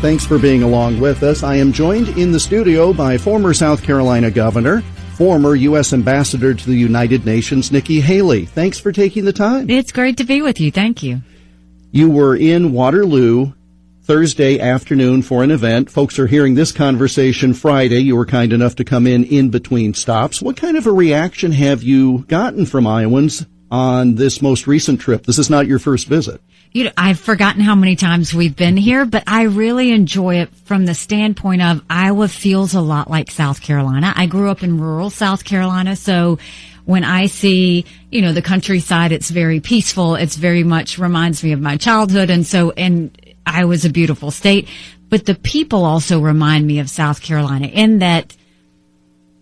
Thanks for being along with us. I am joined in the studio by former South Carolina Governor, former U.S. Ambassador to the United Nations, Nikki Haley. Thanks for taking the time. It's great to be with you. Thank you. You were in Waterloo Thursday afternoon for an event. Folks are hearing this conversation Friday. You were kind enough to come in between stops. What kind of a reaction have you gotten from Iowans on this most recent trip? This is not your first visit. I've forgotten how many times we've been here, but I really enjoy it from the standpoint of Iowa feels a lot like South Carolina. I grew up in rural South Carolina, so when I see, the countryside, it's very peaceful. It's very much reminds me of my childhood. And Iowa's a beautiful state, but the people also remind me of South Carolina in that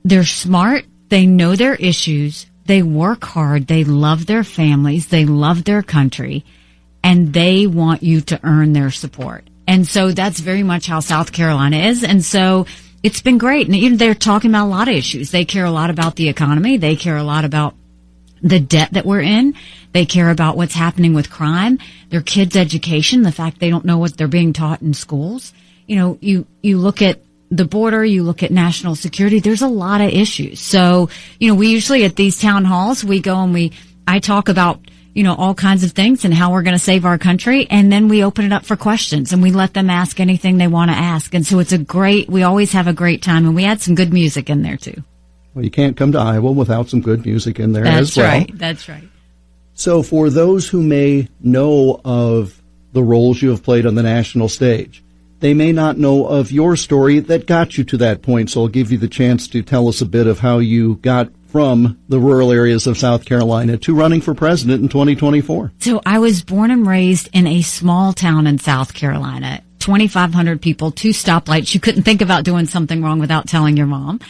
they're smart. They know their issues. They work hard. They love their families. They love their country. And they want you to earn their support. And so that's very much how South Carolina is. And so it's been great. And they're talking about a lot of issues. They care a lot about the economy. They care a lot about the debt that we're in. They care about what's happening with crime, their kids' education, the fact they don't know what they're being taught in schools. You look at the border, you look at national security, there's a lot of issues. So, we usually at these town halls, we go and I talk about all kinds of things and how we're going to save our country. And then we open it up for questions and we let them ask anything they want to ask. And so we always have a great time, and we had some good music in there too. Well, you can't come to Iowa without some good music in there as well. That's right. So for those who may know of the roles you have played on the national stage, they may not know of your story that got you to that point. So I'll give you the chance to tell us a bit of how you got from the rural areas of South Carolina to running for president in 2024. So I was born and raised in a small town in South Carolina, 2,500 people, 2 stoplights. You couldn't think about doing something wrong without telling your mom.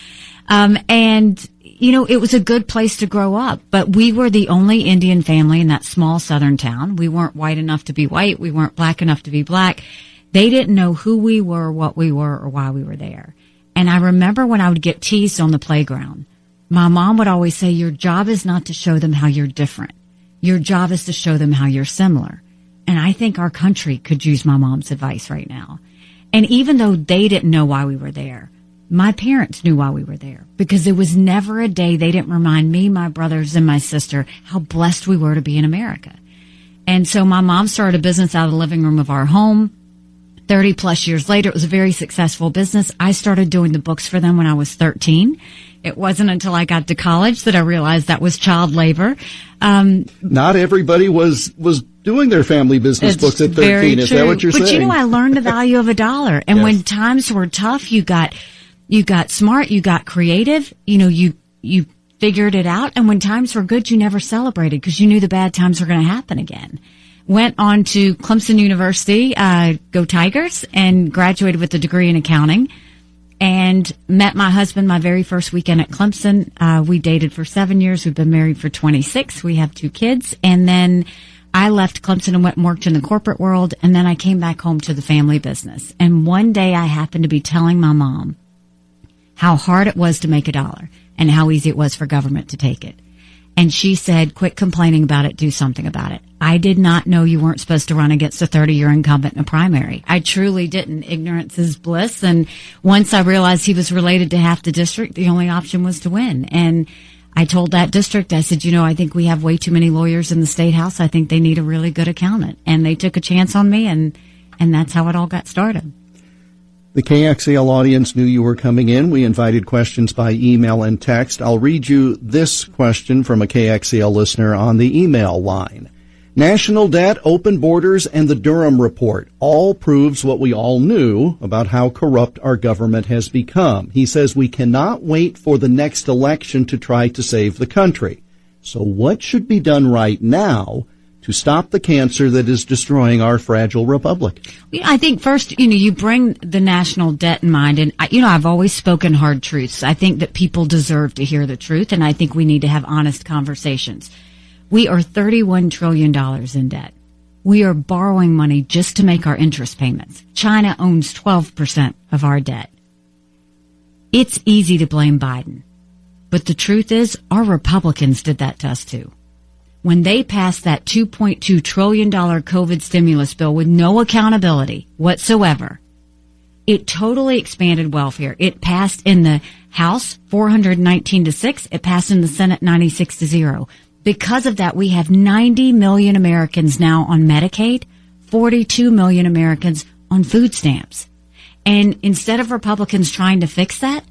It was a good place to grow up, but we were the only Indian family in that small southern town. We weren't white enough to be white. We weren't black enough to be black. They didn't know who we were, what we were, or why we were there. And I remember when I would get teased on the playground, my mom would always say, your job is not to show them how you're different. Your job is to show them how you're similar. And I think our country could use my mom's advice right now. And even though they didn't know why we were there, my parents knew why we were there, because there was never a day they didn't remind me, my brothers, and my sister how blessed we were to be in America. And so my mom started a business out of the living room of our home. 30 plus years later, it was a very successful business. I started doing the books for them when I was 13. It wasn't until I got to college that I realized that was child labor. Not everybody was doing their family business books at 13. Is that what you're saying? But I learned the value of $1. And when times were tough, you got smart, you got creative, you figured it out. And when times were good, you never celebrated because you knew the bad times were going to happen again. Went on to Clemson University, go Tigers, and graduated with a degree in accounting. And met my husband my very first weekend at Clemson. We dated for 7 years. We've been married for 26. We have 2 kids. And then I left Clemson and went and worked in the corporate world. And then I came back home to the family business. And one day I happened to be telling my mom how hard it was to make $1 and how easy it was for government to take it. And she said, quit complaining about it, do something about it. I did not know you weren't supposed to run against a 30-year incumbent in a primary. I truly didn't. Ignorance is bliss. And once I realized he was related to half the district, the only option was to win. And I told that district, I said, I think we have way too many lawyers in the state house. I think they need a really good accountant. And they took a chance on me, and that's how it all got started. The KXAL audience knew you were coming in. We invited questions by email and text. I'll read you this question from a KXAL listener on the email line. National debt, open borders, and the Durham report all proves what we all knew about how corrupt our government has become. He says we cannot wait for the next election to try to save the country. So what should be done right now to stop the cancer that is destroying our fragile republic? I think first, you bring the national debt in mind. And, I've always spoken hard truths. I think that people deserve to hear the truth. And I think we need to have honest conversations. We are $31 trillion in debt. We are borrowing money just to make our interest payments. China owns 12% of our debt. It's easy to blame Biden. But the truth is, our Republicans did that to us too. When they passed that $2.2 trillion COVID stimulus bill with no accountability whatsoever, It totally expanded welfare. It passed in the House 419-6. It passed in the Senate 96-0. Because of that, we have 90 million Americans now on Medicaid, 42 million Americans on food stamps. And instead of Republicans trying to fix that,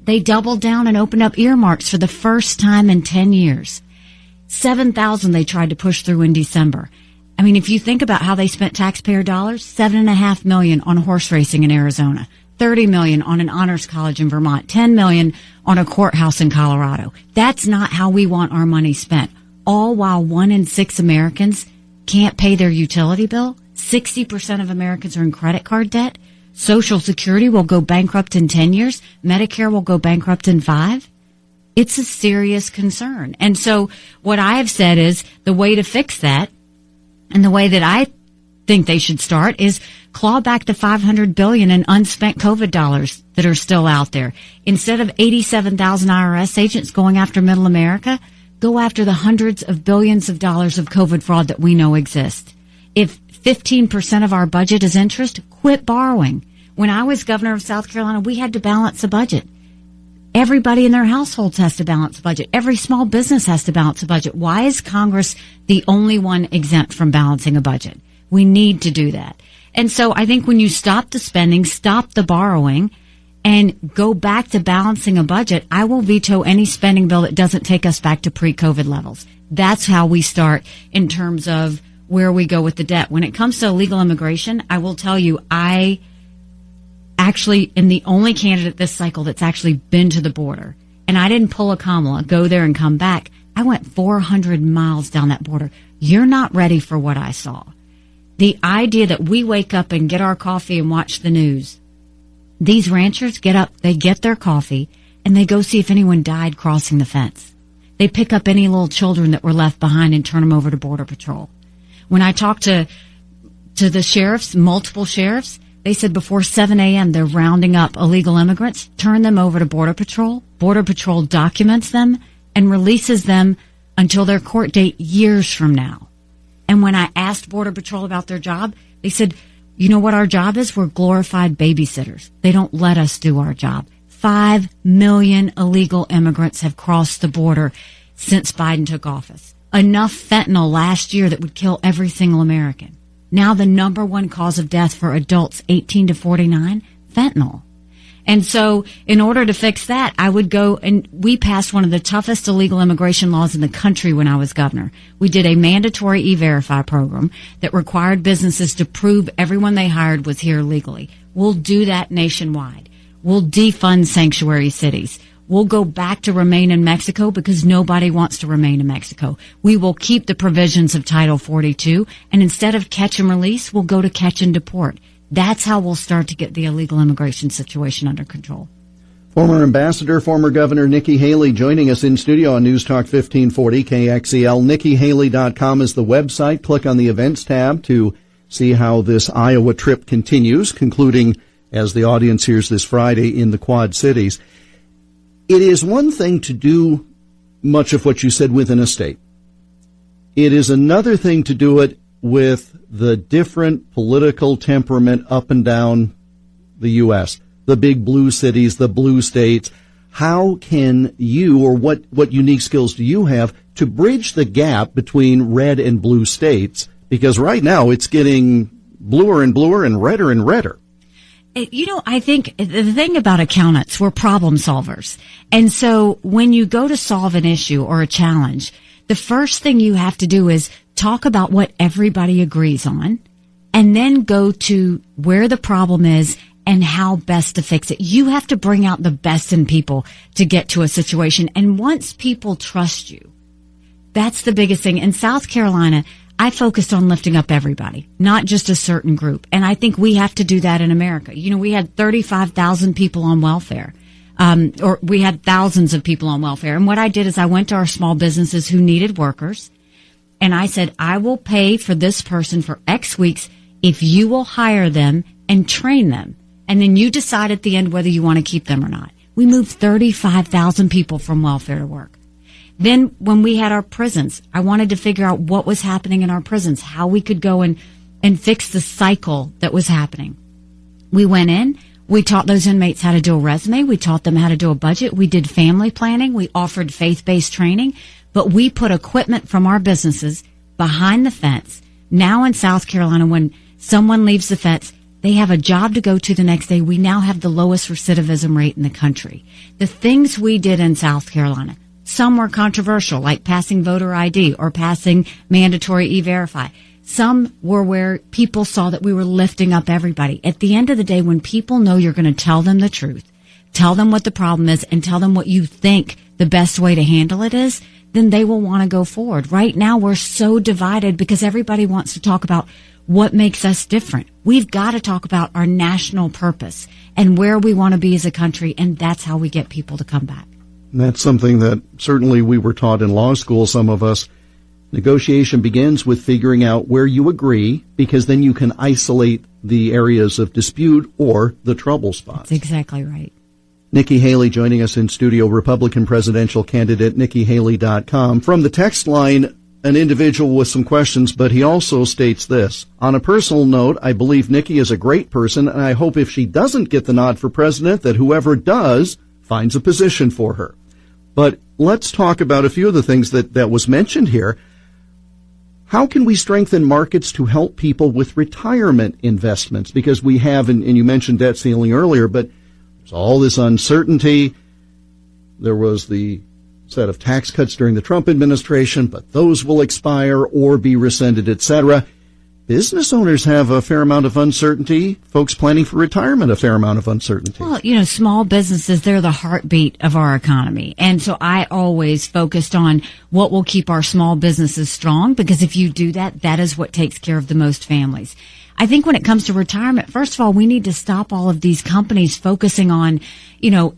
they doubled down and opened up earmarks for the first time in 10 years. 7,000 they tried to push through in December. I mean, if you think about how they spent taxpayer dollars, $7.5 million on horse racing in Arizona, $30 million on an honors college in Vermont, $10 million on a courthouse in Colorado. That's not how we want our money spent. All while 1 in 6 Americans can't pay their utility bill. 60% of Americans are in credit card debt. Social Security will go bankrupt in 10 years. Medicare will go bankrupt in 5. It's a serious concern. And so what I have said is the way to fix that, and the way that I think they should start, is claw back the $500 billion in unspent COVID dollars that are still out there. Instead of 87,000 IRS agents going after middle America, go after the hundreds of billions of dollars of COVID fraud that we know exist. If 15% of our budget is interest, quit borrowing. When I was governor of South Carolina, we had to balance a budget. Everybody in their households has to balance a budget. Every small business has to balance a budget. Why is Congress the only one exempt from balancing a budget? We need to do that. And so I think when you stop the spending, stop the borrowing, and go back to balancing a budget, I will veto any spending bill that doesn't take us back to pre-COVID levels. That's how we start in terms of where we go with the debt. When it comes to illegal immigration, I will tell you, I actually am the only candidate this cycle that's actually been to the border. And I didn't pull a Kamala, go there and come back. I went 400 miles down that border. You're not ready for what I saw. The idea that we wake up and get our coffee and watch the news. These ranchers get up, they get their coffee, and they go see if anyone died crossing the fence. They pick up any little children that were left behind and turn them over to Border Patrol. When I talked to the sheriffs, multiple sheriffs, they said before 7 a.m. they're rounding up illegal immigrants, turn them over to Border Patrol. Border Patrol documents them and releases them until their court date years from now. And when I asked Border Patrol about their job, they said, you know what our job is? We're glorified babysitters. They don't let us do our job. 5 million illegal immigrants have crossed the border since Biden took office. Enough fentanyl last year that would kill every single American. Now the number one cause of death for adults 18 to 49, fentanyl. And so in order to fix that, I would go, and we passed one of the toughest illegal immigration laws in the country when I was governor. We did a mandatory E-Verify program that required businesses to prove everyone they hired was here legally. We'll do that nationwide. We'll defund sanctuary cities. We'll go back to remain in Mexico because nobody wants to remain in Mexico. We will keep the provisions of Title 42, and instead of catch and release, we'll go to catch and deport. That's how we'll start to get the illegal immigration situation under control. Former Ambassador, former Governor Nikki Haley joining us in studio on News Talk 1540 KXEL. NikkiHaley.com is the website. Click on the events tab to see how this Iowa trip continues, concluding as the audience hears this Friday in the Quad Cities. It is one thing to do much of what you said within a state. It is another thing to do it with the different political temperament up and down the U.S., the big blue cities, the blue states. How can you, or what unique skills do you have to bridge the gap between red and blue states? Because right now it's getting bluer and bluer and redder. You know, I think the thing about accountants, we're problem solvers. And so when you go to solve an issue or a challenge, the first thing you have to do is talk about what everybody agrees on, and then go to where the problem is and how best to fix it. You have to bring out the best in people to get to a situation. And once people trust you, that's the biggest thing. In South Carolina, I focused on lifting up everybody, not just a certain group. And I think we have to do that in America. You know, we had 35,000 people on welfare, or we had thousands of people on welfare. And what I did is I went to our small businesses who needed workers, and I said, I will pay for this person for X weeks if you will hire them and train them. And then you decide at the end whether you want to keep them or not. We moved 35,000 people from welfare to work. Then when we had our prisons, I wanted to figure out what was happening in our prisons, how we could go and fix the cycle that was happening. We went in. We taught those inmates how to do a resume. We taught them how to do a budget. We did family planning. We offered faith-based training. But we put equipment from our businesses behind the fence. Now in South Carolina, when someone leaves the fence, they have a job to go to the next day. We now have the lowest recidivism rate in the country. The things we did in South Carolina, some were controversial, like passing voter ID or passing mandatory E-Verify. Some were where people saw that we were lifting up everybody. At the end of the day, when people know you're going to tell them the truth, tell them what the problem is, and tell them what you think the best way to handle it is, then they will want to go forward. Right now, we're so divided because everybody wants to talk about what makes us different. We've got to talk about our national purpose and where we want to be as a country, and that's how we get people to come back. And that's something that certainly we were taught in law school, some of us. Negotiation begins with figuring out where you agree, because then you can isolate the areas of dispute or the trouble spots. That's exactly right. Nikki Haley joining us in studio, Republican presidential candidate, NikkiHaley.com. From the text line, an individual with some questions, but he also states this. On a personal note, I believe Nikki is a great person, and I hope if she doesn't get the nod for president, that whoever does finds a position for her. But let's talk about a few of the things that was mentioned here. How can we strengthen markets to help people with retirement investments? Because we have, and you mentioned debt ceiling earlier, but there's all this uncertainty. There was the set of tax cuts during the Trump administration, but those will expire or be rescinded, etc. Business owners have a fair amount of uncertainty. Folks planning for retirement, a fair amount of uncertainty. Well, small businesses, they're the heartbeat of our economy. And so I always focused on what will keep our small businesses strong, because if you do that, that is what takes care of the most families. I think when it comes to retirement, first of all, we need to stop all of these companies focusing on,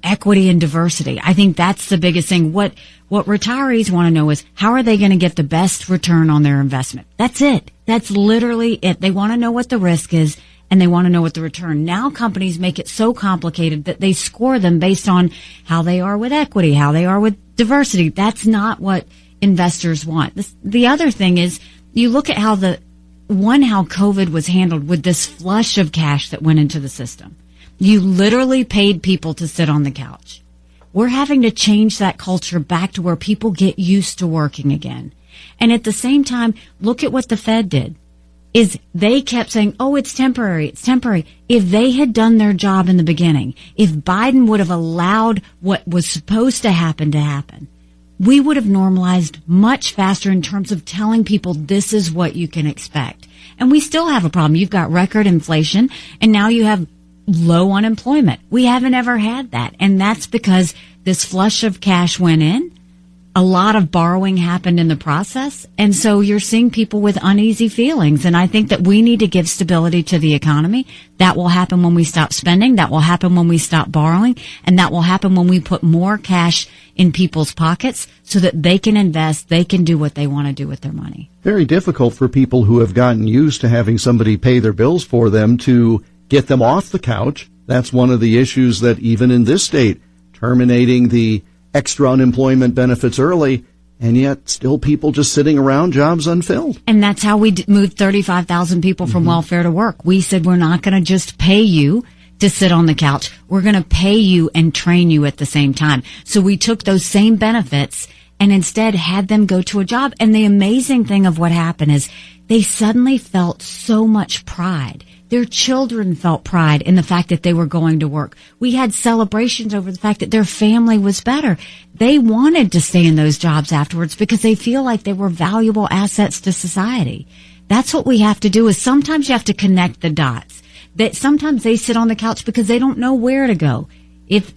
equity and diversity. I think that's the biggest thing. What retirees want to know is, how are they going to get the best return on their investment? That's it. That's literally it. They want to know what the risk is, and they want to know what the return. Now companies make it so complicated that they score them based on how they are with equity, how they are with diversity. That's not what investors want. The other thing is, you look at how COVID was handled with this flush of cash that went into the system. You literally paid people to sit on the couch. We're having to change that culture back to where people get used to working again. And at the same time, look at what the Fed did. Is they kept saying, oh, it's temporary, it's temporary. If they had done their job in the beginning, if Biden would have allowed what was supposed to happen, we would have normalized much faster in terms of telling people this is what you can expect. And we still have a problem. You've got record inflation, and now you have low unemployment. We haven't ever had that. And that's because this flush of cash went in. A lot of borrowing happened in the process. And so you're seeing people with uneasy feelings. And I think that we need to give stability to the economy. That will happen when we stop spending. That will happen when we stop borrowing. And that will happen when we put more cash in people's pockets so that they can invest, they can do what they want to do with their money. Very difficult for people who have gotten used to having somebody pay their bills for them to get them off the couch. That's one of the issues that even in this state, terminating the extra unemployment benefits early, and yet still people just sitting around, jobs unfilled. And that's how we moved 35,000 people from welfare to work. We said we're not going to just pay you to sit on the couch. We're going to pay you and train you at the same time. So we took those same benefits and instead had them go to a job. And the amazing thing of what happened is they suddenly felt so much pride. Their children felt pride in the fact that they were going to work. We had celebrations over the fact that their family was better. They wanted to stay in those jobs afterwards because they feel like they were valuable assets to society. That's what we have to do, is sometimes you have to connect the dots. That sometimes they sit on the couch because they don't know where to go. If,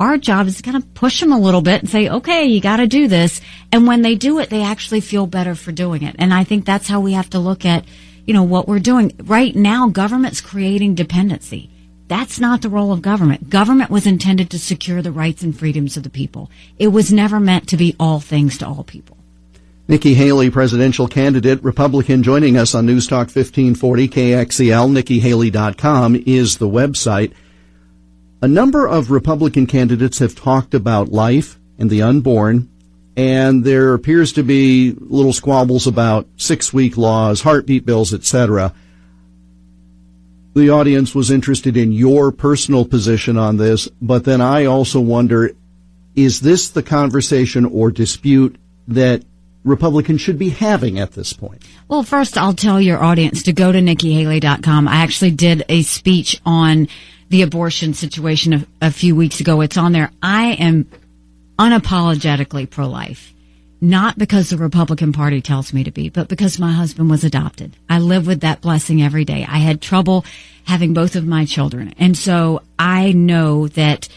our job is to kind of push them a little bit and say, okay, you got to do this. And when they do it, they actually feel better for doing it. And I think that's how we have to look at what we're doing. Right now, government's creating dependency. That's not the role of government. Government was intended to secure the rights and freedoms of the people. It was never meant to be all things to all people. Nikki Haley, presidential candidate, Republican, joining us on News Talk 1540 KXEL. NikkiHaley.com is the website. A number of Republican candidates have talked about life and the unborn, and there appears to be little squabbles about 6-week laws, heartbeat bills, etc. the audience was interested in your personal position on this, but then I also wonder, is this the conversation or dispute that Republicans should be having at this point? Well, first, I'll tell your audience to go to NikkiHaley.com. I actually did a speech on the abortion situation a few weeks ago. It's on there. I am unapologetically pro-life. Not because the Republican Party tells me to be, but because my husband was adopted. I live with that blessing every day. I had trouble having both of my children. And so I know that,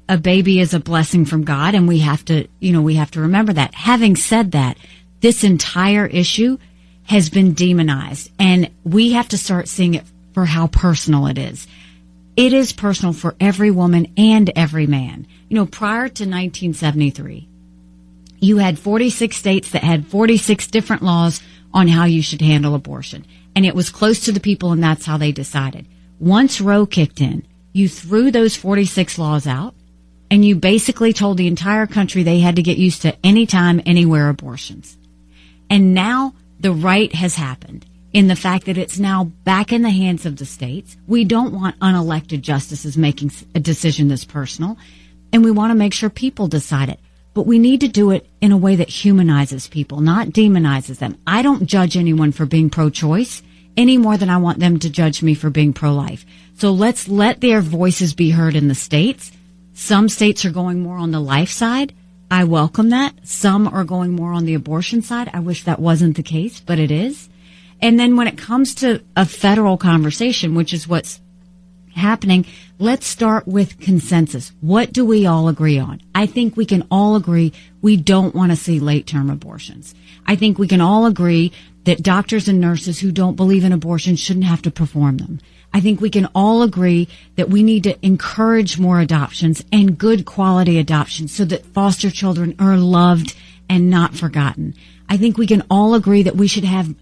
a baby is a blessing from God, and we have to remember that. Having said that, this entire issue has been demonized, and we have to start seeing it for how personal it is. It is personal for every woman and every man. Prior to 1973, you had 46 states that had 46 different laws on how you should handle abortion. And it was close to the people, and that's how they decided. Once Roe kicked in, you threw those 46 laws out, and you basically told the entire country they had to get used to anytime, anywhere abortions. And now the right has happened in the fact that it's now back in the hands of the states. We don't want unelected justices making a decision that's personal, and we want to make sure people decide it. But we need to do it in a way that humanizes people, not demonizes them. I don't judge anyone for being pro-choice any more than I want them to judge me for being pro-life. So let's let their voices be heard in the states. Some states are going more on the life side. I welcome that. Some are going more on the abortion side. I wish that wasn't the case, but it is. And then when it comes to a federal conversation, which is what's happening, let's start with consensus. What do we all agree on? I think we can all agree we don't want to see late-term abortions. I think we can all agree that doctors and nurses who don't believe in abortion shouldn't have to perform them. I think we can all agree that we need to encourage more adoptions and good quality adoptions so that foster children are loved and not forgotten. I think we can all agree that we should have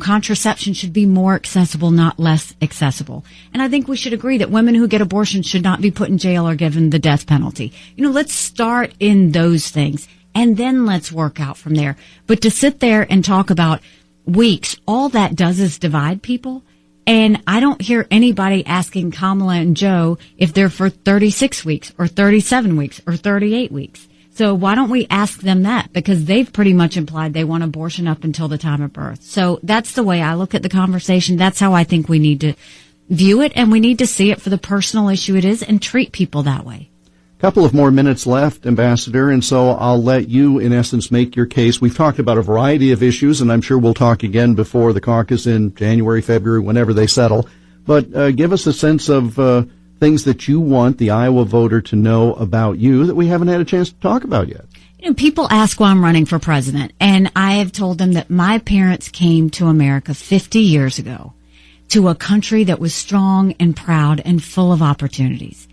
contraception should be more accessible, not less accessible. And I think we should agree that women who get abortions should not be put in jail or given the death penalty. Let's start in those things, and then let's work out from there. But to sit there and talk about weeks, all that does is divide people. And I don't hear anybody asking Kamala and Joe if they're for 36 weeks or 37 weeks or 38 weeks. So why don't we ask them that? Because they've pretty much implied they want abortion up until the time of birth. So that's the way I look at the conversation. That's how I think we need to view it, and we need to see it for the personal issue it is and treat people that way. Couple of more minutes left, Ambassador, and so I'll let you, in essence, make your case. We've talked about a variety of issues, and I'm sure we'll talk again before the caucus in January, February, whenever they settle. But give us a sense of things that you want the Iowa voter to know about you that we haven't had a chance to talk about yet. People ask why I'm running for president, and I have told them that my parents came to America 50 years ago to a country that was strong and proud and full of opportunities.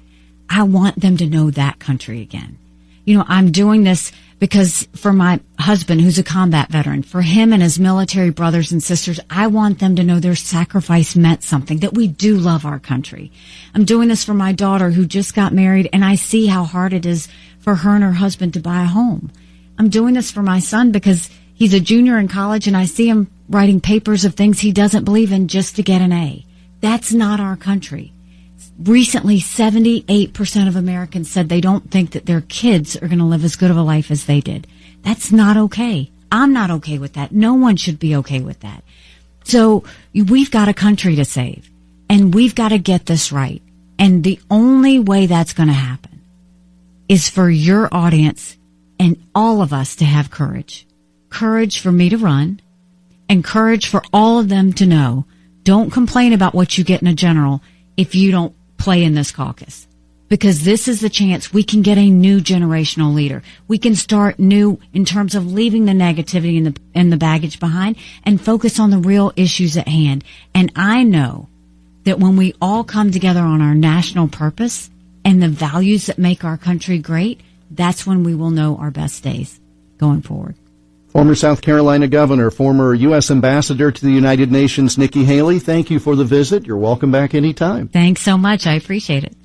I want them to know that country again. I'm doing this because for my husband, who's a combat veteran, for him and his military brothers and sisters, I want them to know their sacrifice meant something, that we do love our country. I'm doing this for my daughter who just got married, and I see how hard it is for her and her husband to buy a home. I'm doing this for my son because he's a junior in college, and I see him writing papers of things he doesn't believe in just to get an A. That's not our country. Recently, 78% of Americans said they don't think that their kids are going to live as good of a life as they did. That's not okay. I'm not okay with that. No one should be okay with that. So we've got a country to save, and we've got to get this right. And the only way that's going to happen is for your audience and all of us to have courage. Courage for me to run, and courage for all of them to know, don't complain about what you get in a general if you don't play in this caucus, because this is the chance we can get a new generational leader. We can start new in terms of leaving the negativity and the baggage behind and focus on the real issues at hand. And I know that when we all come together on our national purpose and the values that make our country great, that's when we will know our best days going forward. Former South Carolina governor, former U.S. ambassador to the United Nations, Nikki Haley, thank you for the visit. You're welcome back anytime. Thanks so much. I appreciate it.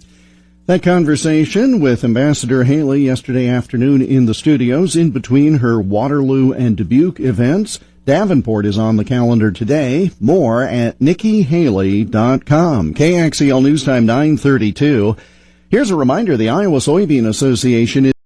That conversation with Ambassador Haley yesterday afternoon in the studios in between her Waterloo and Dubuque events. Davenport is on the calendar today. More at NikkiHaley.com. KXEL News Time 9:32. Here's a reminder, the Iowa Soybean Association is